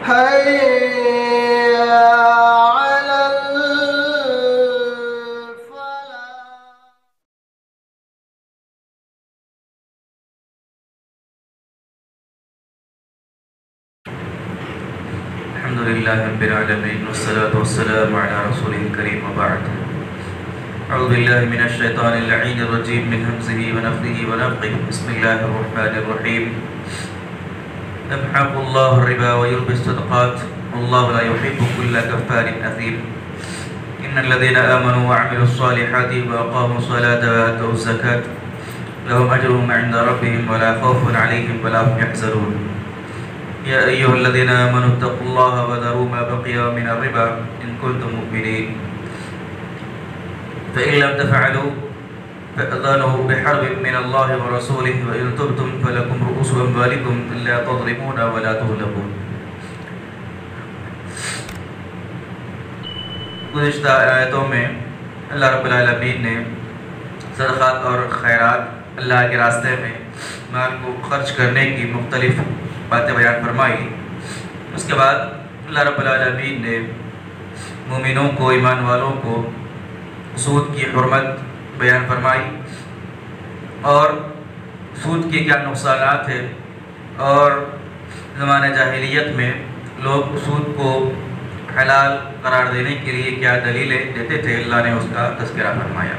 حي على الفلاح. الحمد لله رب العالمين والصلاة والسلام على رسوله الكريم وبعد. أعوذ بالله من الشيطان اللعين الرجيم من همزه ونفثه ونفخه. بسم الله الرحمن الرحيم. يمحق الله الربا ويربي الصدقات والله لا يحب كل كفار أثيم. إن الذين آمنوا وعملوا الصالحات وأقاموا الصلاة وآتوا الزكاة لهم أجرهم عند ربهم ولا خوف عليهم ولا هم يحزنون. يا أيها الذين آمنوا اتقوا الله وذروا ما بقي من الربا إن كنتم مؤمنين فإن لم تفعلوا فأذنوا بحرب من الله ورسوله وإن تبتم فلكم رؤوس أموالكم لا تظلمون ولا تظلمون. گزشتہ آیتوں میں اللہ رب العالمین نے صدقات اور خیرات اللہ کے راستے میں مال کو خرچ کرنے کی مختلف باتیں بیان فرمائی. اس کے بعد اللہ رب العالمین نے مومنوں کو، ایمان والوں کو سود کی حرمت بیان فرمائی اور سود کے کیا نقصانات ہیں اور زمانہ جاہلیت میں لوگ سود کو حلال قرار دینے کے لیے کیا دلیلیں دیتے تھے. اللہ نے اس کا تذکرہ فرمایا.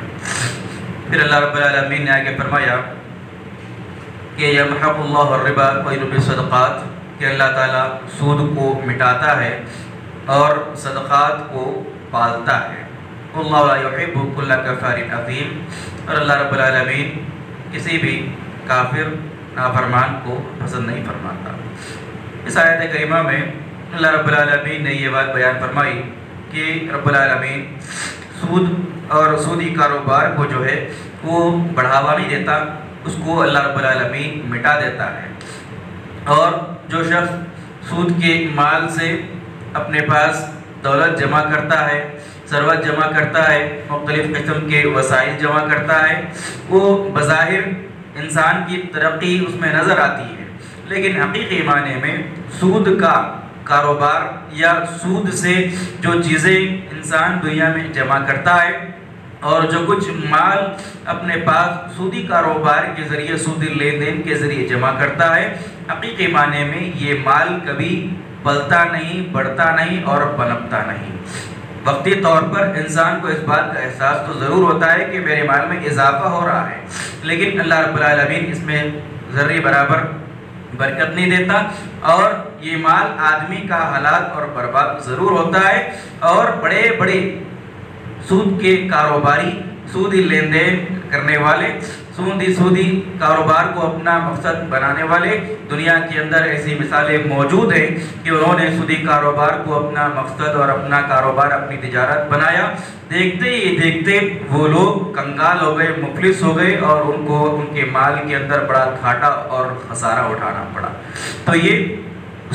پھر اللہ رب العالمین نے آگے فرمایا کہ یمحق اللہ الربا ویربی الصدقات، کہ اللہ تعالیٰ سود کو مٹاتا ہے اور صدقات کو پالتا ہے. اللہ لا یحب کل کفار اثیم، اور اللہ رب العالمین کسی بھی کافر نافرمان کو پسند نہیں فرماتا. اس آیت کریمہ میں اللہ رب العالمین نے یہ بات بیان فرمائی کہ رب العالمین سود اور سودی کاروبار کو جو ہے وہ بڑھاوا نہیں دیتا، اس کو اللہ رب العالمین مٹا دیتا ہے. اور جو شخص سود کے مال سے اپنے پاس دولت جمع کرتا ہے، ثروت جمع کرتا ہے، مختلف قسم کے وسائل جمع کرتا ہے، وہ بظاہر انسان کی ترقی اس میں نظر آتی ہے، لیکن حقیقی معنی میں سود کا کاروبار یا سود سے جو چیزیں انسان دنیا میں جمع کرتا ہے اور جو کچھ مال اپنے پاس سودی کاروبار کے ذریعے، سودی لین دین کے ذریعے جمع کرتا ہے، حقیقی معنی میں یہ مال کبھی پلتا نہیں، بڑھتا نہیں اور پنپتا نہیں. وقتی طور پر انسان کو اس بات کا احساس تو ضرور ہوتا ہے کہ میرے مال میں اضافہ ہو رہا ہے، لیکن اللہ رب العالمین اس میں ذرے برابر برکت نہیں دیتا اور یہ مال آدمی کا ہلاک اور برباد ضرور ہوتا ہے. اور بڑے بڑے سود کے کاروباری، سودی لین دین کرنے والے، سودی کاروبار کو اپنا مقصد بنانے والے دنیا کے اندر ایسی مثالیں موجود ہیں کہ انہوں نے سودی کاروبار کو اپنا مقصد اور اپنا کاروبار، اپنی تجارت بنایا. دیکھتے ہی دیکھتے وہ لوگ کنگال ہو گئے، مفلس ہو گئے اور ان کو ان کے مال کے اندر بڑا گھاٹا اور خسارہ اٹھانا پڑا. تو یہ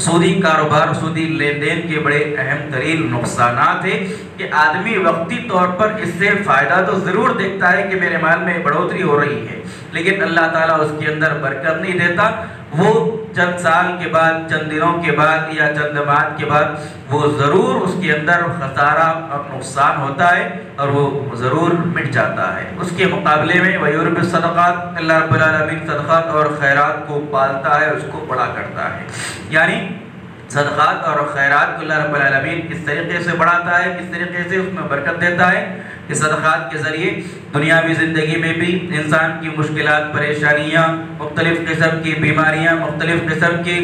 سودی کاروبار، سودی لین دین کے بڑے اہم ترین نقصانات ہیں کہ آدمی وقتی طور پر اس سے فائدہ تو ضرور دیکھتا ہے کہ میرے مال میں بڑھوتری ہو رہی ہے، لیکن اللہ تعالیٰ اس کے اندر برکت نہیں دیتا. وہ چند سال کے بعد، چند دنوں کے بعد یا چند ماہ کے بعد وہ ضرور اس کے اندر خسارہ اور نقصان ہوتا ہے اور وہ ضرور مٹ جاتا ہے. اس کے مقابلے میں وَيُرْبِي الصَّدَقَاتِ، اللہ رب العالمین صدقات اور خیرات کو پالتا ہے، اس کو بڑا کرتا ہے. یعنی صدقات اور خیرات کو اللہ رب العالمین کس طریقے سے بڑھاتا ہے، کس طریقے سے اس میں برکت دیتا ہے کہ صدقات کے ذریعے دنیاوی زندگی میں بھی انسان کی مشکلات، پریشانیاں، مختلف قسم کی بیماریاں، مختلف قسم کی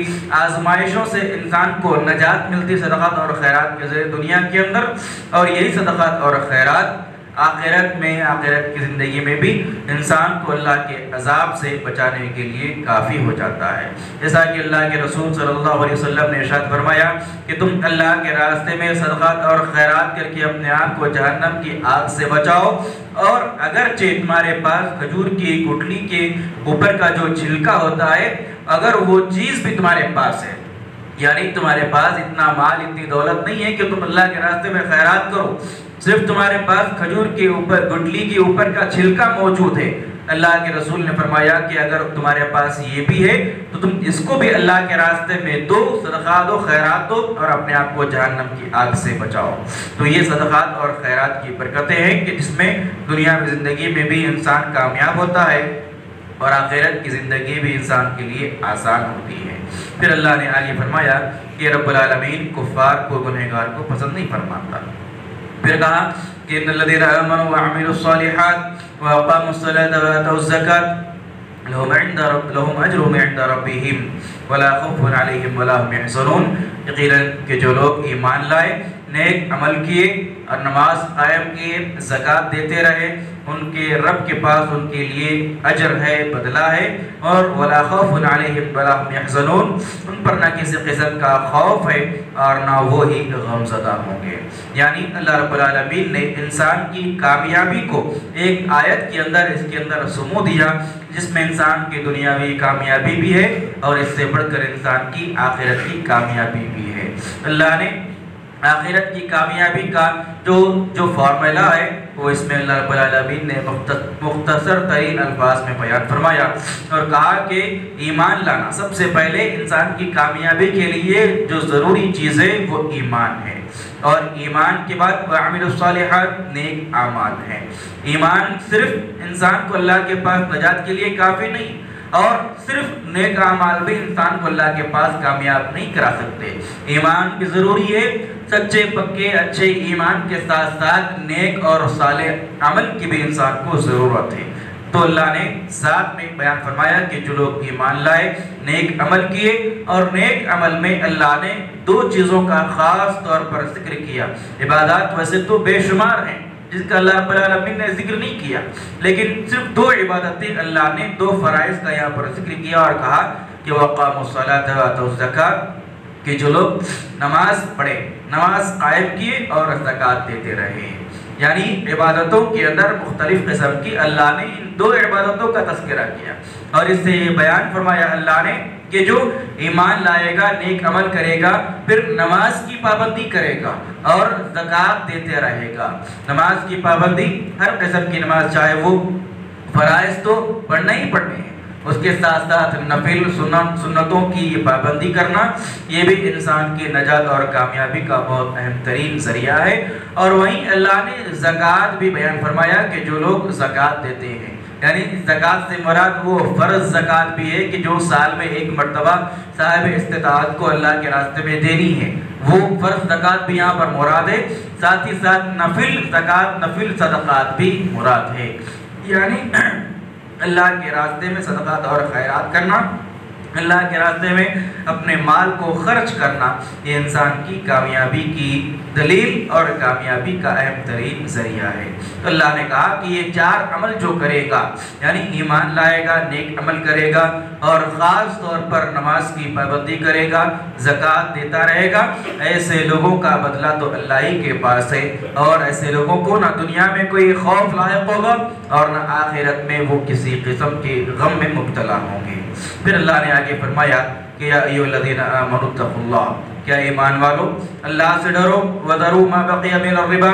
آزمائشوں سے انسان کو نجات ملتی صدقات اور خیرات کے ذریعے دنیا کے اندر. اور یہی صدقات اور خیرات آخرت میں، آخرت کی زندگی میں بھی انسان کو اللہ کے عذاب سے بچانے کے لیے کافی ہو جاتا ہے. جیسا کہ اللہ کے رسول صلی اللہ علیہ وسلم نے ارشاد فرمایا کہ تم اللہ کے راستے میں صدقات اور خیرات کر کے اپنے آپ کو جہنم کی آگ سے بچاؤ، اور اگرچہ تمہارے پاس کھجور کی گٹلی کے اوپر کا جو چھلکا ہوتا ہے، اگر وہ چیز بھی تمہارے پاس ہے، یعنی تمہارے پاس اتنا مال، اتنی دولت نہیں ہے کہ تم اللہ کے راستے میں خیرات کرو، صرف تمہارے پاس کھجور کے اوپر، گٹلی کے اوپر کا چھلکا موجود ہے، اللہ کے رسول نے فرمایا کہ اگر تمہارے پاس یہ بھی ہے تو تم اس کو بھی اللہ کے راستے میں دو، صدقات دو، خیرات دو، اور اپنے آپ کو جہنم کی آگ سے بچاؤ۔ تو یہ صدقات اور خیرات کی برکتیں ہیں کہ جس میں دنیا کی زندگی میں بھی انسان کامیاب ہوتا ہے اور آخرت کی زندگی بھی انسان کے لیے آسان ہوتی ہے۔ پھر اللہ نے آگے فرمایا کہ رب العالمین کفار کو، گنہگار کو پسند نہیں فرماتا۔ پھر کہا کہ ان الذین آمنوا وعملوا الصالحات واقاموا الصلاة وآتوا الزکاة لهم اجرهم عند ربهم ولا خوف علیہم ولا هم يحزنون۔ یقیناً کہ جو لوگ ایمان لائے، نیک عمل کیے اور نماز قائم کیے، زکوٰۃ دیتے رہے، ان کے رب کے پاس ان کے لیے اجر ہے، بدلہ ہے، اور ولا خوف علیہم ولا هم يحزنون، ان پر نہ کسی قسم کا خوف ہے اور نہ وہ ہی غم زدہ ہوں گے۔ یعنی اللہ رب العالمین نے انسان کی کامیابی کو ایک آیت کے اندر، اس کے اندر سمو دیا جس میں انسان کی دنیاوی کامیابی بھی ہے اور اس سے بڑھ کر انسان کی آخرت کی کامیابی بھی ہے۔ اللہ نے آخرت کی کامیابی کا جو فارمولا ہے وہ اس میں اللہ رب العالمین نے مختصر ترین الفاظ میں بیان فرمایا اور کہا کہ ایمان لانا سب سے پہلے انسان کی کامیابی کے لیے جو ضروری چیز ہے وہ ایمان ہے، اور ایمان کے بعد وعملوا الصالحات نیک اعمال ہیں۔ ایمان صرف انسان کو اللہ کے پاس نجات کے لیے کافی نہیں، اور صرف نیک اعمال بھی انسان کو اللہ کے پاس کامیاب نہیں کرا سکتے۔ ایمان بھی ضروری ہے، سچے پکے اچھے ایمان کے ساتھ ساتھ نیک اور صالح عمل کی بھی انسان کو ضرورت ہے۔ تو اللہ نے ساتھ میں بیان فرمایا کہ جو لوگ ایمان لائے، نیک عمل کیے، اور نیک عمل میں اللہ نے دو چیزوں کا خاص طور پر ذکر کیا۔ عبادات ویسے تو بے شمار ہیں جس کا اللہ رب العالمین نے ذکر نہیں کیا، لیکن صرف دو عبادتیں اللہ نے، دو فرائض کا یہاں پر ذکر کیا اور کہا کہ وَأَقَامُوا الصَّلَاةَ وَآتَوُا الزَّكَاةَ، کہ جو لوگ نماز پڑھے، نماز قائم کیے اور زکوٰۃ دیتے رہے۔ یعنی عبادتوں کے اندر مختلف قسم کی اللہ نے ان دو عبادتوں کا تذکرہ کیا، اور اس سے یہ بیان فرمایا اللہ نے کہ جو ایمان لائے گا، نیک عمل کرے گا، پھر نماز کی پابندی کرے گا اور زکوٰۃ دیتے رہے گا۔ نماز کی پابندی، ہر قسم کی نماز، چاہے وہ فرائض تو پڑھنا ہی پڑھنے ہیں، اس کے ساتھ ساتھ نفل سنتوں کی پابندی کرنا، یہ بھی انسان کی نجات اور کامیابی کا بہت اہم ترین ذریعہ ہے۔ اور وہیں اللہ نے زکوٰۃ بھی بیان فرمایا کہ جو لوگ زکوٰۃ دیتے ہیں، یعنی زکوٰۃ سے مراد وہ فرض زکوٰۃ بھی ہے کہ جو سال میں ایک مرتبہ صاحب استطاعت کو اللہ کے راستے میں دینی ہے، وہ فرض زکوٰۃ بھی یہاں پر مراد ہے، ساتھ ہی ساتھ نفل زکوٰۃ، نفل صدقات بھی مراد ہے۔ یعنی اللہ کے راستے میں صدقات اور خیرات کرنا، اللہ کے راستے میں اپنے مال کو خرچ کرنا، یہ انسان کی کامیابی کی دلیل اور کامیابی کا اہم ترین ذریعہ ہے۔ تو اللہ نے کہا کہ یہ چار عمل جو کرے گا، یعنی ایمان لائے گا، نیک عمل کرے گا، اور خاص طور پر نماز کی پابندی کرے گا، زکوٰۃ دیتا رہے گا، ایسے لوگوں کا بدلہ تو اللہ ہی کے پاس ہے، اور ایسے لوگوں کو نہ دنیا میں کوئی خوف لاحق ہوگا اور نہ آخرت میں وہ کسی قسم کے غم میں مبتلا ہوں گے۔ پھر اللہ نے آگے فرمایا کہ یا ایھا الذین آمنوا اتقوا اللہ، کیا ایمان والو اللہ سے ڈرو، وذروا ما بقی من الربا،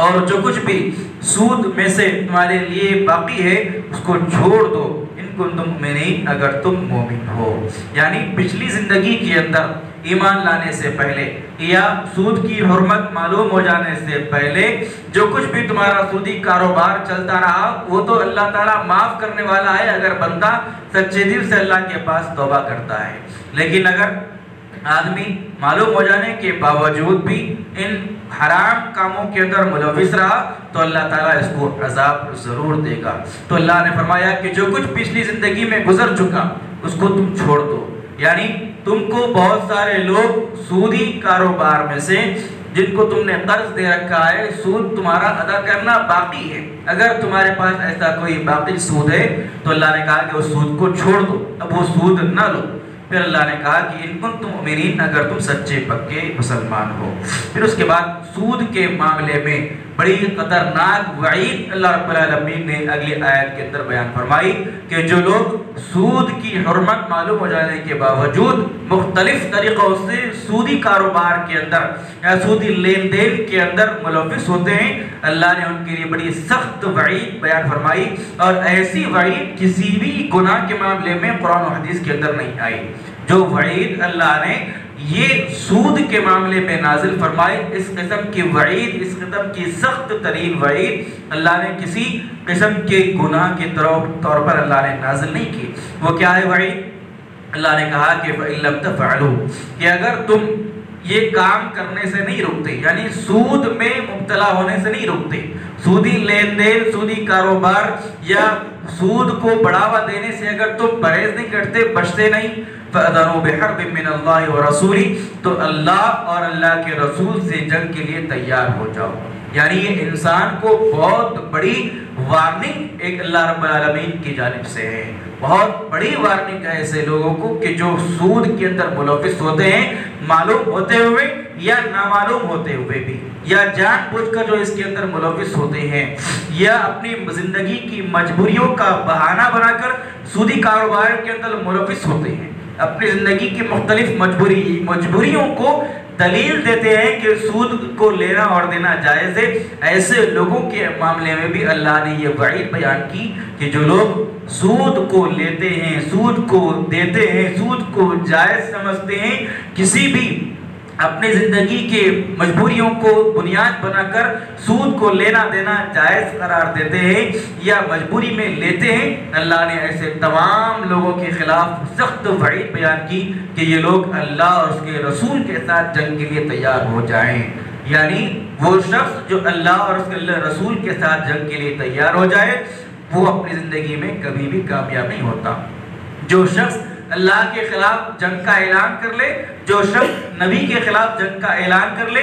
اور جو کچھ بھی سود میں سے تمہارے لیے باقی ہے اس کو چھوڑ دو، ان کنتم مؤمنین، اگر تم مومن ہو۔ یعنی پچھلی زندگی کے اندر ایمان لانے سے پہلے یا سود کی حرمت معلوم ہو جانے سے پہلے جو کچھ بھی تمہارا سودی کاروبار چلتا رہا وہ تو اللہ تعالیٰ معاف کرنے والا ہے اگر بندہ سچے دل سے اللہ کے پاس توبہ کرتا ہے، لیکن اگر آدمی معلوم ہو جانے کے باوجود بھی ان حرام کاموں کے اندر ملوث رہا تو اللہ تعالیٰ اس کو عذاب ضرور دے گا۔ تو اللہ نے فرمایا کہ جو کچھ پچھلی زندگی میں گزر چکا اس کو تم چھوڑ دو۔ یعنی تم کو بہت سارے لوگ سودی کاروبار میں سے جن کو تم نے قرض دے رکھا ہے، سود تمہارا ادا کرنا باقی ہے، اگر تمہارے پاس ایسا کوئی باقی سود ہے تو اللہ نے کہا کہ اس سود کو چھوڑ دو، اب وہ سود نہ لو۔ پھر اللہ نے کہا کہ ان کنتم مؤمنین، اگر تم سچے پکے مسلمان ہو۔ پھر اس کے بعد سود کے معاملے میں بڑی خطرناک وعید اللہ رب العالمین نے اگلی آیت کے اندر بیان فرمائی کہ جو لوگ سود کی حرمت معلوم ہو جانے کے باوجود مختلف طریقوں سے سودی کاروبار کے اندر یا سودی لین دین کے اندر ملوث ہوتے ہیں، اللہ نے ان کے لیے بڑی سخت وعید بیان فرمائی، اور ایسی وعید کسی بھی گناہ کے معاملے میں قرآن و حدیث کے اندر نہیں آئی۔ جو وعید اللہ نے یہ سود کے معاملے میں نازل فرمائی، اس قسم کی وعید، اس قسم کی سخت ترین وعید اللہ نے کسی قسم کے گناہ کے طور پر اللہ نے نازل نہیں کی۔ وہ کیا ہے وعید؟ اللہ نے کہا کہ فَإِن لَمْ تَفْعَلُوا، کہ اگر تم یہ کام کرنے سے نہیں رکتے، یعنی سود میں مبتلا ہونے سے نہیں رکتے، سودی لین دین، سودی کاروبار یا سود کو بڑھاوا دینے سے اگر تم پرہیز نہیں کرتے، بچتے نہیں، فَأَذَنُوا بِحَرْبٍ مِّنَ اللَّهِ وَرَسُولِهِ، تو اللہ اور اللہ کے رسول سے جنگ کے لیے تیار ہو جاؤ۔ یعنی یہ انسان کو بہت بڑی وارننگ ایک اللہ رب العالمین کی جانب سے ہے، بہت بڑی وارننگ ہے ایسے لوگوں کو کہ جو سود کے اندر ملوث ہوتے ہیں، معلوم ہوتے ہوئے یا نامعلوم ہوتے ہوئے بھی، یا جان بوجھ کر جو اس کے اندر ملوث ہوتے ہیں، یا اپنی زندگی کی مجبوریوں کا بہانہ بنا کر سودی کاروبار کے اندر ملوث ہوتے ہیں، اپنی زندگی کی مختلف مجبوریوں کو دلیل دیتے ہیں کہ سود کو لینا اور دینا جائز ہے۔ ایسے لوگوں کے معاملے میں بھی اللہ نے یہ وعید بیان کی کہ جو لوگ سود کو لیتے ہیں، سود کو دیتے ہیں، سود کو جائز سمجھتے ہیں، کسی بھی اپنی زندگی کے مجبوریوں کو بنیاد بنا کر سود کو لینا دینا جائز قرار دیتے ہیں یا مجبوری میں لیتے ہیں، اللہ نے ایسے تمام لوگوں کے خلاف سخت وعید بیان کی کہ یہ لوگ اللہ اور اس کے رسول کے ساتھ جنگ کے لیے تیار ہو جائیں۔ یعنی وہ شخص جو اللہ اور اس کے رسول کے ساتھ جنگ کے لیے تیار ہو جائے، وہ اپنی زندگی میں کبھی بھی کامیاب نہیں ہوتا۔ جو شخص اللہ کے خلاف جنگ کا اعلان کر لے، جو شخص نبی کے خلاف جنگ کا اعلان کر لے،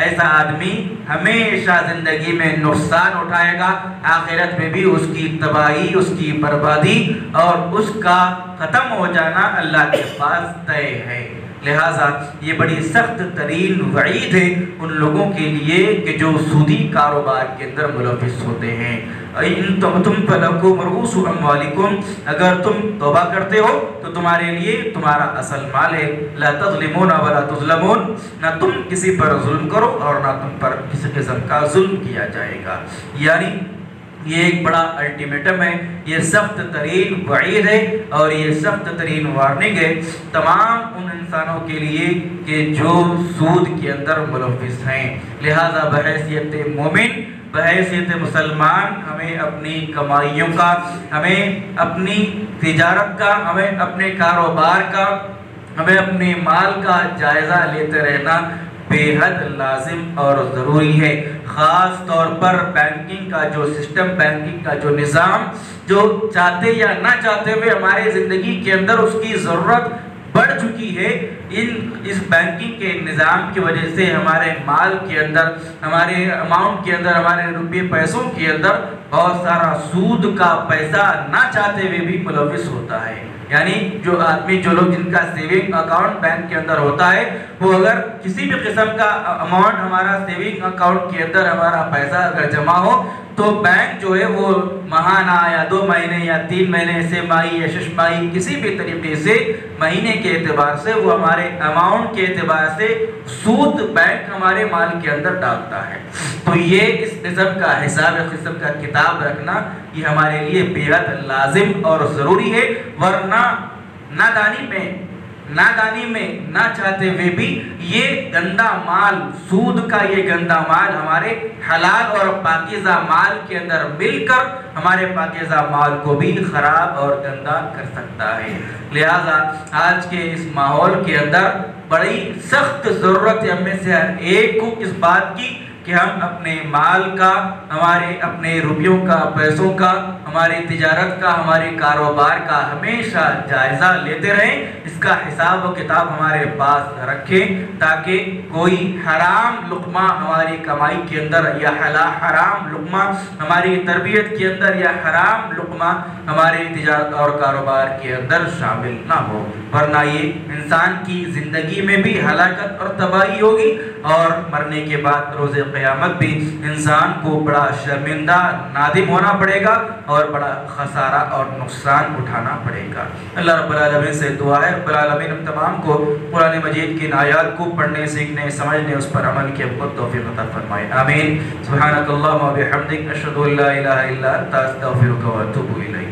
ایسا آدمی ہمیشہ زندگی میں نقصان اٹھائے گا، آخرت میں بھی اس کی تباہی، اس کی بربادی اور اس کا ختم ہو جانا اللہ کے پاس طے ہے۔ لہٰذا یہ بڑی سخت ترین وعید ہے ان لوگوں کے لیے کہ جو سودی کاروبار کے اندر ملوث ہوتے ہیں۔ ان تم فلکم رؤوس اموالکم، اگر تم توبہ کرتے ہو تو تمہارے لیے تمہارا اصل مال ہے، لا تظلمون ولا تظلمون، نہ تم کسی پر ظلم کرو اور نہ تم پر کسی قسم کا ظلم کیا جائے گا۔ یعنی یہ ایک بڑا الٹیمیٹم ہے، یہ سخت ترین وعید ہے اور یہ سخت ترین وارننگ ہے تمام ان انسانوں کے لیے کہ جو سود کے اندر ملوث ہیں۔ لہذا بحیثیت مومن، بحیثیت مسلمان، ہمیں اپنی کمائیوں کا، ہمیں اپنی تجارت کا، ہمیں اپنے کاروبار کا، ہمیں اپنے مال کا جائزہ لیتے رہنا بے حد لازم اور ضروری ہے۔ خاص طور پر بینکنگ کا جو سسٹم، بینکنگ کا جو نظام، جو چاہتے یا نہ چاہتے ہوئے ہمارے زندگی کے اندر اس کی ضرورت بڑھ چکی ہے، اس بینکنگ کے نظام کی وجہ سے ہمارے مال کے اندر، ہمارے اماؤنٹ کے اندر، ہمارے روپے پیسوں کے اندر بہت سارا سود کا پیسہ نہ چاہتے ہوئے بھی ملوث ہوتا ہے۔ یعنی جو آدمی، جو لوگ جن کا سیونگ اکاؤنٹ بینک کے اندر ہوتا ہے، وہ اگر کسی بھی قسم کا اماؤنٹ ہمارا سیونگ اکاؤنٹ کے اندر ہمارا پیسہ اگر جمع ہو تو بینک جو ہے وہ ماہانہ یا 2 مہینے یا 3 مہینے سے ماہی یا 6 ماہی کسی بھی طریقے سے مہینے کے اعتبار سے وہ ہمارے اماؤنٹ کے اعتبار سے سود بینک ہمارے مال کے اندر ڈالتا ہے۔ تو یہ اس قسم کا حساب، اس قسم کا کتاب رکھنا یہ ہمارے لیے بے حد لازم اور ضروری ہے، ورنہ نادانی میں نہ چاہتے ہوئے بھی یہ گندا مال، سود کا یہ گندا مال ہمارے حلال اور پاکیزہ مال کے اندر مل کر ہمارے پاکیزہ مال کو بھی خراب اور گندا کر سکتا ہے۔ لہذا آج کے اس ماحول کے اندر بڑی سخت ضرورت ہے ہم میں سے ہر ایک کو اس بات کی کہ ہم اپنے مال کا، ہمارے اپنے روپیوں کا، پیسوں کا، ہماری تجارت کا، ہمارے کاروبار کا ہمیشہ جائزہ لیتے رہیں، اس کا حساب و کتاب ہمارے پاس رکھیں تاکہ کوئی حرام لقمہ ہماری کمائی کے اندر یا حرام لقمہ ہماری تربیت کے اندر یا حرام لقمہ ہماری تجارت اور کاروبار کے اندر شامل نہ ہو، ورنہ یہ انسان کی زندگی میں بھی ہلاکت اور تباہی ہوگی اور مرنے کے بعد روز قیامت بھی انسان کو بڑا شرمندہ نادم ہونا پڑے گا اور بڑا خسارہ اور نقصان اٹھانا پڑے گا۔ اللہ رب العالمین سے دعا ہے رب العالمین ہم تمام کو قرآن مجید کی آیات کو پڑھنے سیکھنے سمجھنے اس پر عمل کی بہت توفیق عطا فرمائے آمین۔ سبحانک اللہم و بحمدک اشہد ان لا الہ الا انت استغفرک و اتوب الیک۔